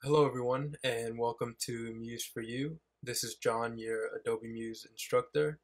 Hello everyone and welcome to Muse for You. This is John, your Adobe Muse instructor,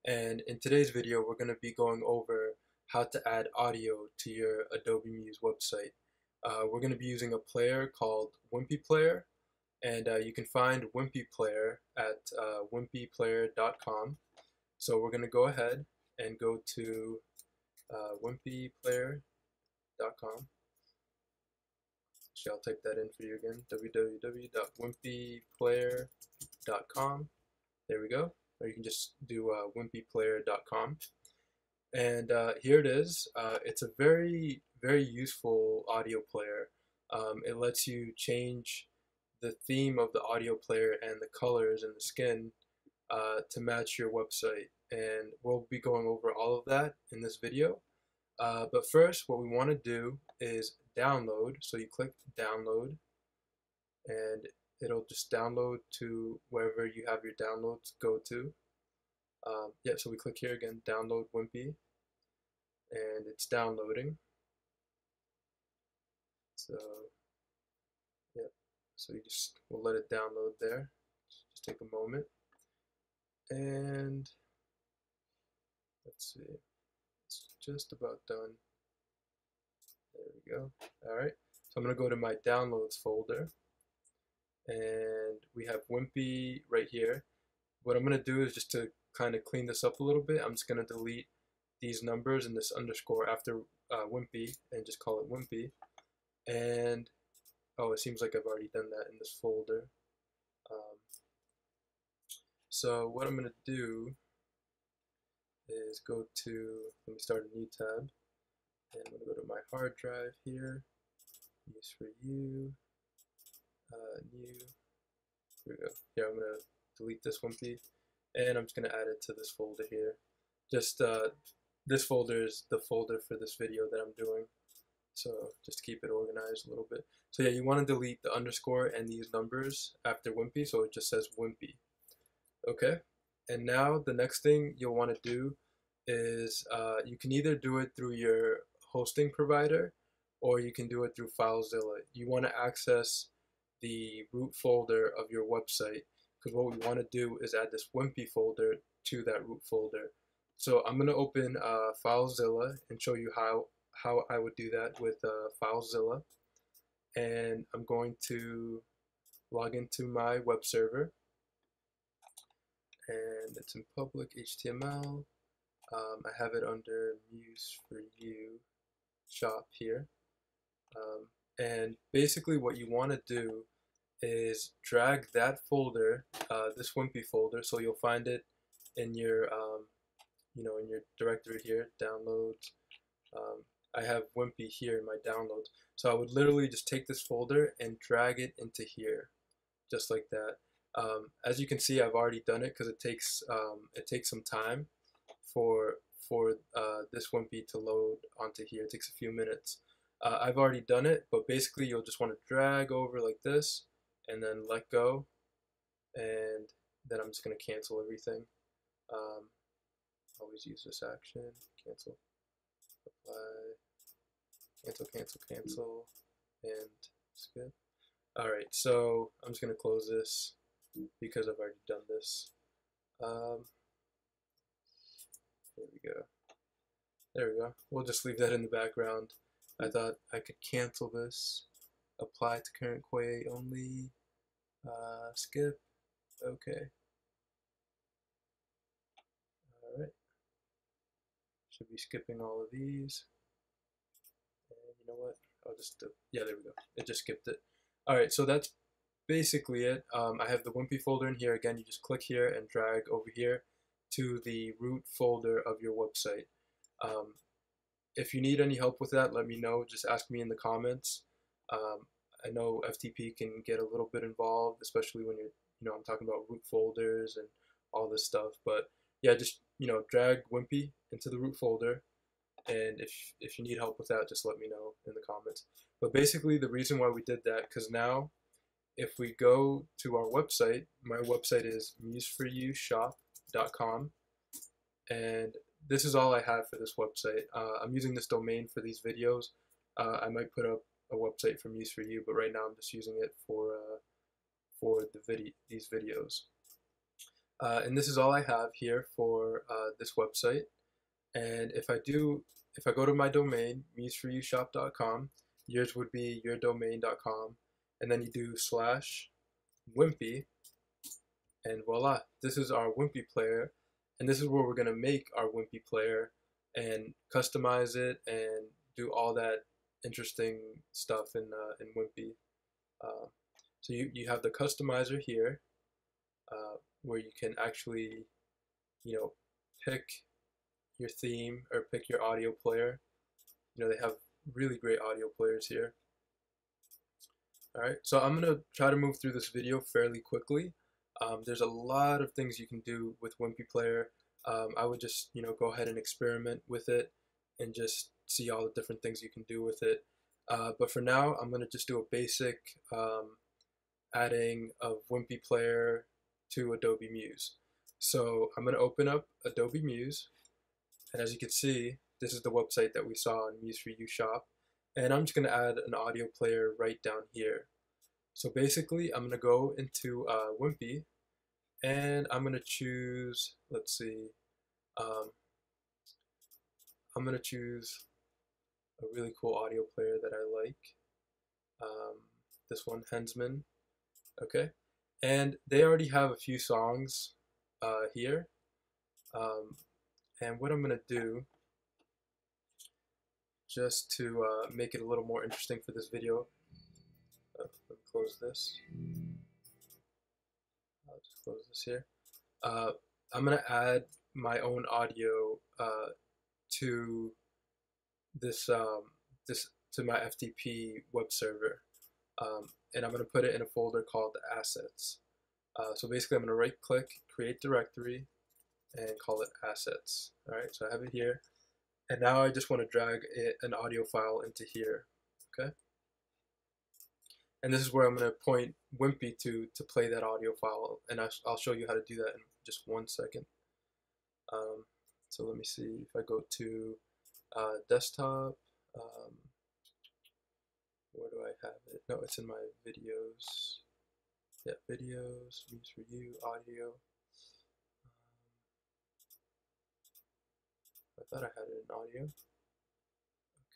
and in today's video we're going to be going over how to add audio to your Adobe Muse website. We're going to be using a player called Wimpy Player, and you can find Wimpy Player at wimpyplayer.com. So we're going to go ahead and go to wimpyplayer.com. I'll type that in for you again, www.wimpyplayer.com. There we go. Or you can just do wimpyplayer.com. And here it is. It's a very, very useful audio player. It lets you change the theme of the audio player and the colors and the skin to match your website. And we'll be going over all of that in this video. But first, what we want to do is download. So you click download, and it'll just download to wherever you have your downloads go to. So we click here again, download Wimpy, and it's downloading. So so we'll let it download there. Just take a moment, and let's see. Just about done. There we go. Alright, so I'm going to go to my downloads folder, and we have Wimpy right here. What I'm going to do is, just to kind of clean this up a little bit, I'm just going to delete these numbers and this underscore after Wimpy and just call it Wimpy. And oh, it seems like I've already done that in this folder. So what I'm going to do is go to, let me start a new tab, and I'm going to go to my hard drive here, Use for You, new, here we go. Here, I'm going to delete this Wimpy, and I'm just going to add it to this folder here. Just, this folder is the folder for this video that I'm doing, so just to keep it organized a little bit. So yeah, you want to delete the underscore and these numbers after Wimpy, so it just says Wimpy. Okay, and now the next thing you'll want to do is you can either do it through your hosting provider, or you can do it through FileZilla. You want to access the root folder of your website, because what we want to do is add this Wimpy folder to that root folder. So I'm going to open FileZilla and show you how I would do that with FileZilla. And I'm going to log into my web server, and it's in public HTML. I have it under Muse for You shop here. And basically what you want to do is drag that folder, this Wimpy folder, so you'll find it in your, in your directory here, downloads. I have Wimpy here in my downloads. So I would literally just take this folder and drag it into here, just like that. As you can see, I've already done it because it takes some time for this Wimpy to load onto here. It takes a few minutes. I've already done it, but basically you'll just want to drag over like this and then let go, and then I'm just going to cancel everything. Always use this action, cancel, apply, cancel, and skip. Alright, so I'm just going to close this because I've already done this. There we go. There we go. We'll just leave that in the background. I thought I could cancel this. Apply to current query only. Skip. Okay. Alright. Should be skipping all of these. And you know what? I'll just do, yeah, there we go. It just skipped it. Alright, so that's basically it. I have the Wimpy folder in here. Again, you just click here and drag over here to the root folder of your website. If you need any help with that, let me know. Just ask me in the comments. I know FTP can get a little bit involved, especially when I'm talking about root folders and all this stuff. But yeah, just drag Wimpy into the root folder, and if you need help with that, just let me know in the comments. But basically, the reason why we did that, because now if we go to our website, my website is museforyoushop.com, and this is all I have for this website. I'm using this domain for these videos. I might put up a website from Muse for You, but right now I'm just using it for these videos. And this is all I have here for this website. And if I go to my domain, museforyoushop.com, yours would be yourdomain.com, and then you do /Wimpy, and voila, this is our Wimpy player, and this is where we're gonna make our Wimpy player and customize it and do all that interesting stuff in Wimpy. So you have the customizer here, where you can actually, pick your theme or pick your audio player. They have really great audio players here. Alright, so I'm going to try to move through this video fairly quickly. There's a lot of things you can do with Wimpy Player. I would just, go ahead and experiment with it and just see all the different things you can do with it. But for now, I'm going to just do a basic adding of Wimpy Player to Adobe Muse. So I'm going to open up Adobe Muse, and as you can see, this is the website that we saw on Muse for You Shop, and I'm just going to add an audio player right down here. So basically, I'm going to go into Wimpy, and I'm going to choose, let's see, I'm going to choose a really cool audio player that I like. This one, Hensman. Okay, and they already have a few songs here. And what I'm going to do, just to make it a little more interesting for this video, let me close this. I'll just close this here. I'm going to add my own audio to this, to my FTP web server. And I'm going to put it in a folder called Assets. So basically I'm going to right click, create directory, and call it Assets. Alright, so I have it here. And now I just want to drag an audio file into here. Okay? And this is where I'm going to point Wimpy to play that audio file. And I'll show you how to do that in just 1 second. So let me see if I go to desktop. Where do I have it? No, it's in my videos. Yeah, videos, Muse for You, audio. I thought I had it in audio.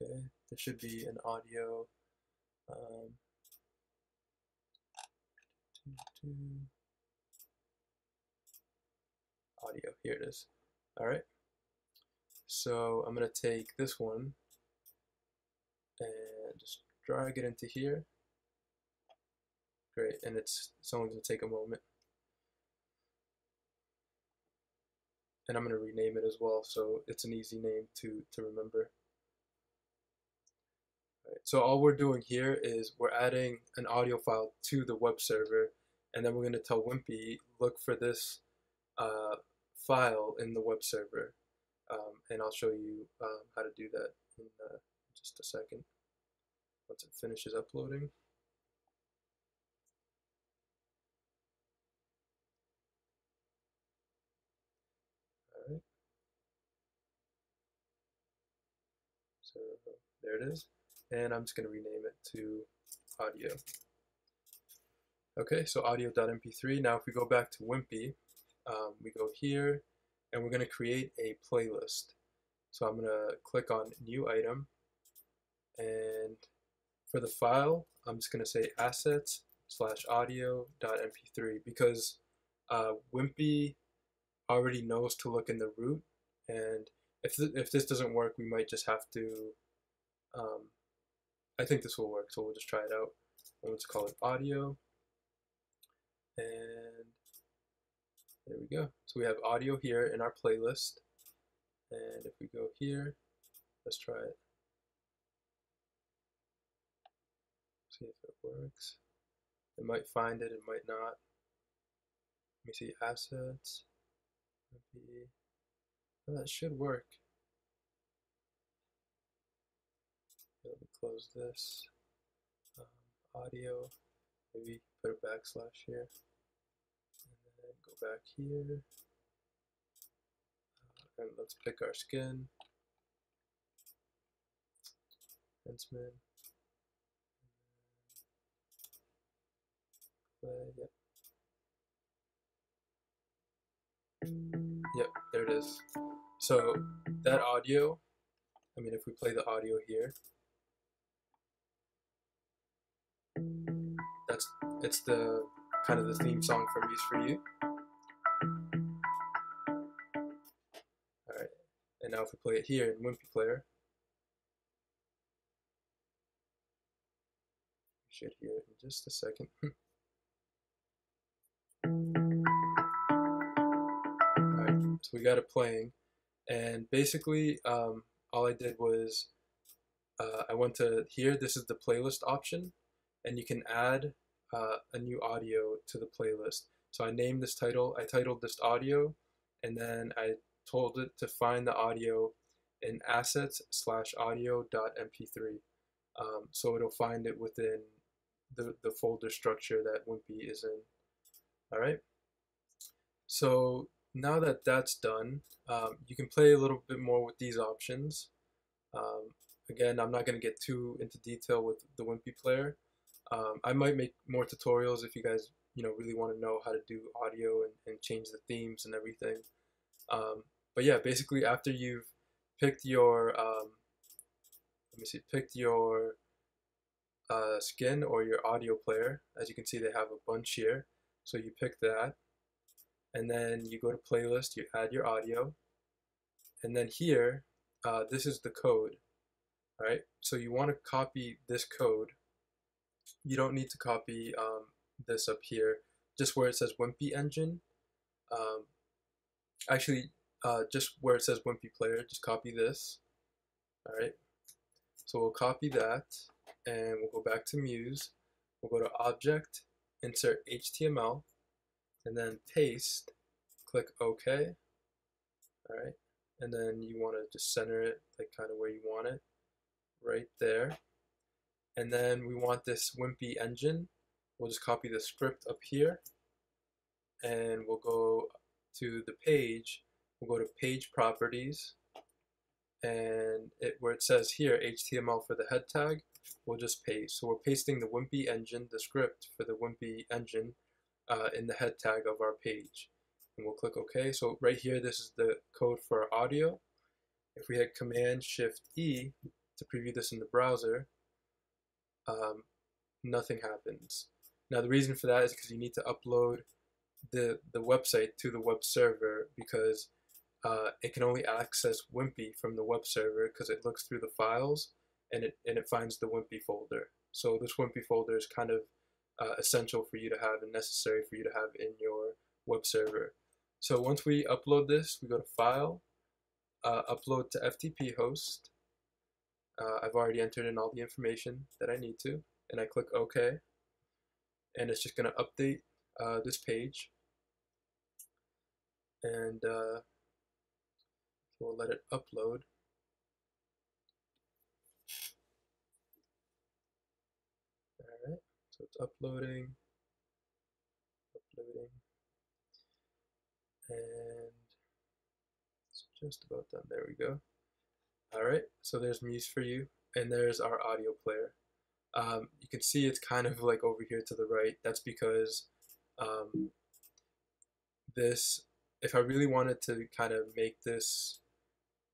Okay, there should be an audio. Audio, here it is. Alright, so I'm going to take this one and just drag it into here. Great, and it's only going to take a moment. And I'm going to rename it as well, so it's an easy name to remember. Right, so all we're doing here is we're adding an audio file to the web server, and then we're going to tell Wimpy, look for this file in the web server. And I'll show you how to do that in just a second, once it finishes uploading. Alright, so there it is, and I'm just going to rename it to audio. Okay, so audio.mp3. Now if we go back to Wimpy, we go here, and we're going to create a playlist. So I'm going to click on New Item, and for the file, I'm just going to say assets/audio.mp3 because Wimpy already knows to look in the root, and if this doesn't work, we might just have to, I think this will work, so we'll just try it out. And let's call it audio, and there we go. So we have audio here in our playlist, and if we go here, let's try it. See if it works. It might find it, it might not. Let me see, assets. Maybe. Oh, that should work. Let me close this. Audio. Maybe put a backslash here. And then go back here. And let's pick our skin. Hensman. play. Yep, there it is. So that audio, I mean, if we play the audio here, it's the kind of the theme song from Muse for You. All right, and now if we play it here in Wimpy Player, you should hear it in just a second. All right, so we got it playing, and basically, all I did was I went to here. This is the playlist option, and you can add a new audio to the playlist. So I named this title. I titled this audio, and then I told it to find the audio in assets/audio.mp3. So it'll find it within the folder structure that Wimpy is in. All right. So now that that's done, you can play a little bit more with these options. Again, I'm not going to get too into detail with the Wimpy Player. I might make more tutorials if you guys, really want to know how to do audio and change the themes and everything. But yeah, basically after you've picked your, picked your skin or your audio player, as you can see they have a bunch here. So you pick that, and then you go to playlist, you add your audio, and then here, this is the code. All right, so you want to copy this code. You don't need to copy this up here, just where it says Wimpy Engine. Actually, just where it says Wimpy Player, just copy this. All right, so we'll copy that, and we'll go back to Muse. We'll go to Object, insert HTML, and then paste. Click OK. All right, and then you want to just center it like kind of where you want it, right there. And then we want this Wimpy engine. We'll just copy the script up here, and we'll go to the page. We'll go to Page Properties, and where it says here HTML for the head tag, we'll just paste. So we're pasting the Wimpy engine, the script for the Wimpy engine, in the head tag of our page. And we'll click OK. So right here, this is the code for our audio. If we hit Command-Shift-E to preview this in the browser, nothing happens. Now the reason for that is because you need to upload the website to the web server, because it can only access Wimpy from the web server because it looks through the files and it finds the Wimpy folder. So this Wimpy folder is kind of essential for you to have and necessary for you to have in your web server. So once we upload this, we go to File, Upload to FTP host. I've already entered in all the information that I need to, and I click OK, and it's just going to update this page, and we'll let it upload. Alright, so it's uploading, and it's just about done. There we go. Alright, so there's Muse for You, and there's our audio player. You can see it's kind of like over here to the right. That's because if I really wanted to kind of make this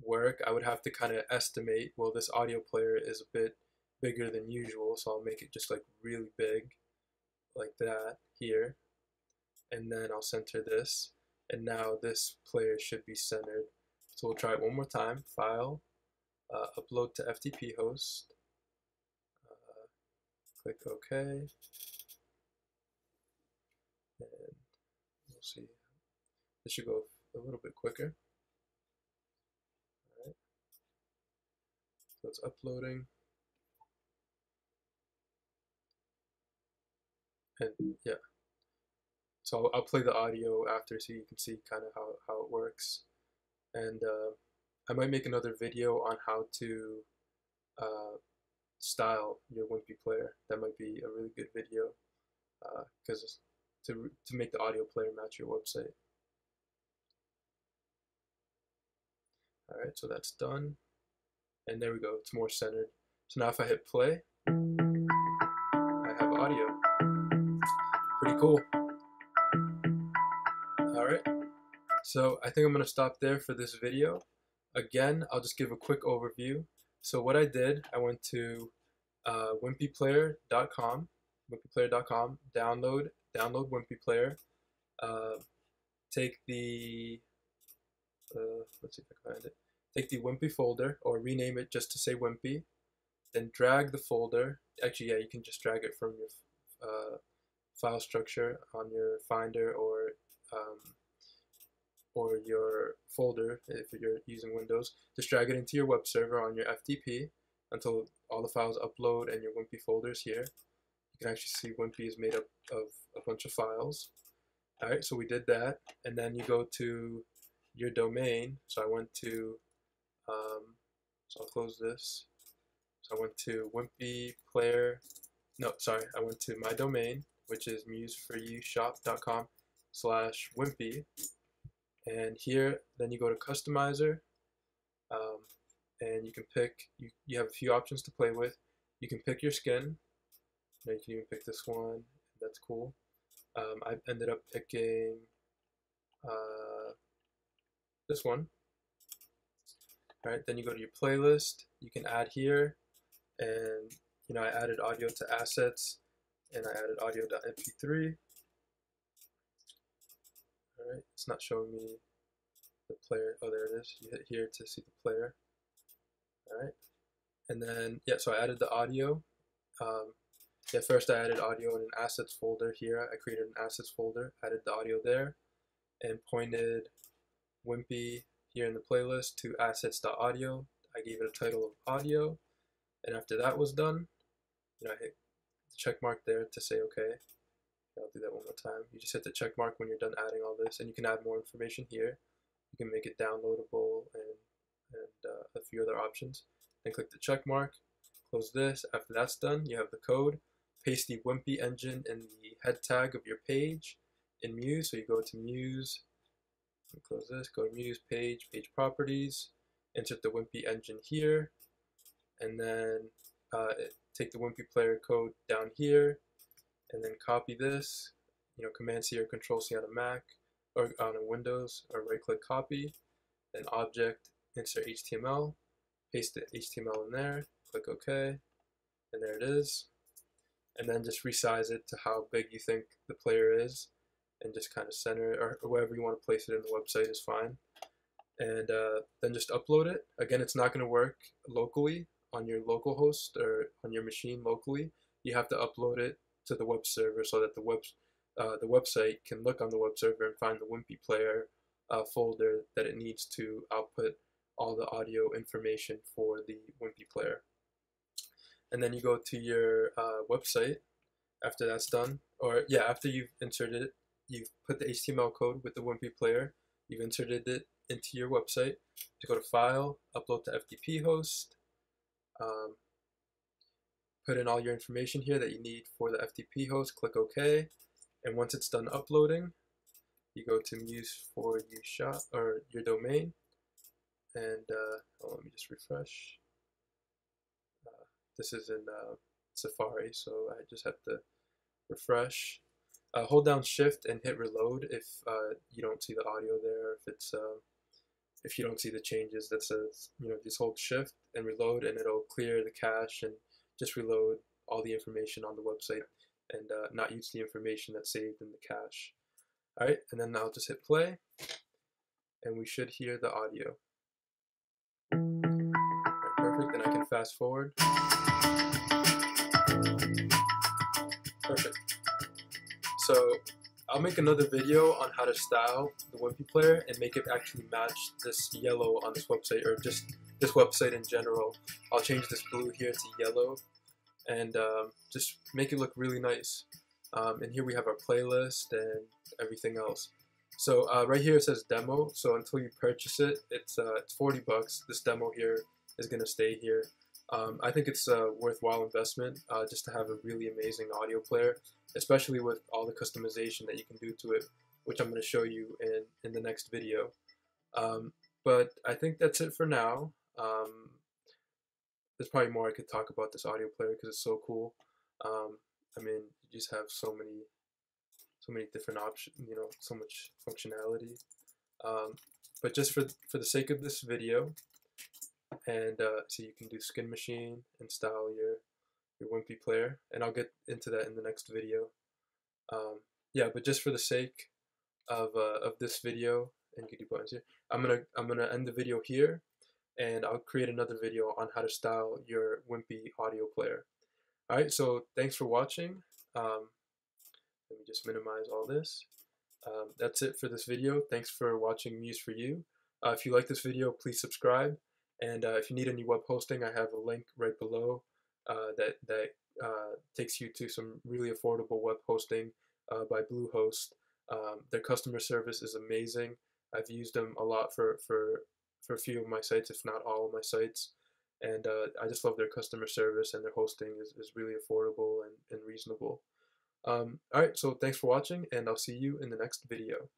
work, I would have to kind of estimate, well, this audio player is a bit bigger than usual, so I'll make it just like really big, like that here, and then I'll center this, and now this player should be centered. So we'll try it one more time. File, upload to FTP host, click OK, and we'll see. This should go a little bit quicker. All right, so it's uploading, and yeah. So I'll play the audio after so you can see kind of how it works. And I might make another video on how to style your Wimpy player. That might be a really good video because to make the audio player match your website. Alright, so that's done. And there we go, it's more centered. So now if I hit play, I have audio. pretty cool. Alright, so I think I'm going to stop there for this video. Again, I'll just give a quick overview. So what I did, I went to wimpyplayer.com, download Wimpy Player, take the, let's see if I can find it, take the Wimpy folder, or rename it just to say Wimpy, then drag the folder. Actually, yeah, you can just drag it from your file structure on your Finder or your folder if you're using Windows. Just drag it into your web server on your FTP until all the files upload and your Wimpy folder is here. You can actually see Wimpy is made up of a bunch of files. Alright, so we did that, and then you go to your domain. So I went to, so I'll close this. So I went to Wimpy Player, no, sorry, I went to my domain, which is museforyoushop.com/Wimpy. And here, then you go to Customizer, and you can pick, you have a few options to play with. You can pick your skin. You can even pick this one, that's cool. I ended up picking this one. Alright, then you go to your playlist. You can add here, and I added audio to assets, and I added audio.mp3. Alright, it's not showing me the player. Oh, there it is. You hit here to see the player. Alright, and then, yeah, so I added the audio. Yeah, first I added audio in an assets folder here. I created an assets folder, added the audio there, and pointed Wimpy here in the playlist to assets.audio. I gave it a title of audio, and after that was done, I hit the check mark there to say okay. I'll do that one more time. You just hit the check mark when you're done adding all this, and you can add more information here. You can make it downloadable and a few other options. Then click the check mark, close this. After that's done, you have the code. Paste the Wimpy engine in the head tag of your page in Muse. So you go to Muse, close this, go to Muse, page properties, insert the Wimpy engine here, and then take the Wimpy Player code down here, and then copy this, Command-C or Control-C on a Mac, or on a Windows, or right-click copy, then object, insert HTML, paste the HTML in there, click OK, and there it is. And then just resize it to how big you think the player is, and just kind of center it, or wherever you want to place it in the website is fine. And then just upload it. Again, it's not going to work locally on your local host or on your machine locally. You have to upload it to the web server so that the website can look on the web server and find the Wimpy Player folder that it needs to output all the audio information for the Wimpy Player. And then you go to your website after that's done, or yeah, after you've inserted it, you've put the HTML code with the Wimpy Player, you've inserted it into your website. You go to File, Upload to FTP host, put in all your information here that you need for the FTP host, click OK, and once it's done uploading, you go to Muse for You Shop, or your domain, and let me just refresh. This is in Safari, so I just have to refresh. Hold down Shift and hit Reload if you don't see the audio there, if you don't see the changes that says, just hold Shift and Reload, and it'll clear the cache and just reload all the information on the website and not use the information that's saved in the cache. Alright, and then I'll just hit play, and we should hear the audio. Alright, perfect, then I can fast forward. Perfect. So I'll make another video on how to style the Wimpy Player and make it actually match this yellow on this website, or just this website in general. I'll change this blue here to yellow and just make it look really nice. And here we have our playlist and everything else. So right here it says demo, so until you purchase it, it's 40 bucks. This demo here is gonna stay here. I think it's a worthwhile investment just to have a really amazing audio player, especially with all the customization that you can do to it, which I'm going to show you in the next video. But I think that's it for now. There's probably more I could talk about this audio player because it's so cool. I mean, you just have so many so many different options, you know, so much functionality. But just for the sake of this video, and so you can do skin machine and style your Wimpy Player, and I'll get into that in the next video. Yeah, but just for the sake of this video and GD buttons here, I'm gonna end the video here, and I'll create another video on how to style your Wimpy audio player. All right, so thanks for watching. Let me just minimize all this. That's it for this video. Thanks for watching Muse for You. If you like this video, please subscribe. And if you need any web hosting, I have a link right below that takes you to some really affordable web hosting by Bluehost. Their customer service is amazing. I've used them a lot for a few of my sites, if not all of my sites. And I just love their customer service, and their hosting is really affordable and reasonable. Alright, so thanks for watching, and I'll see you in the next video.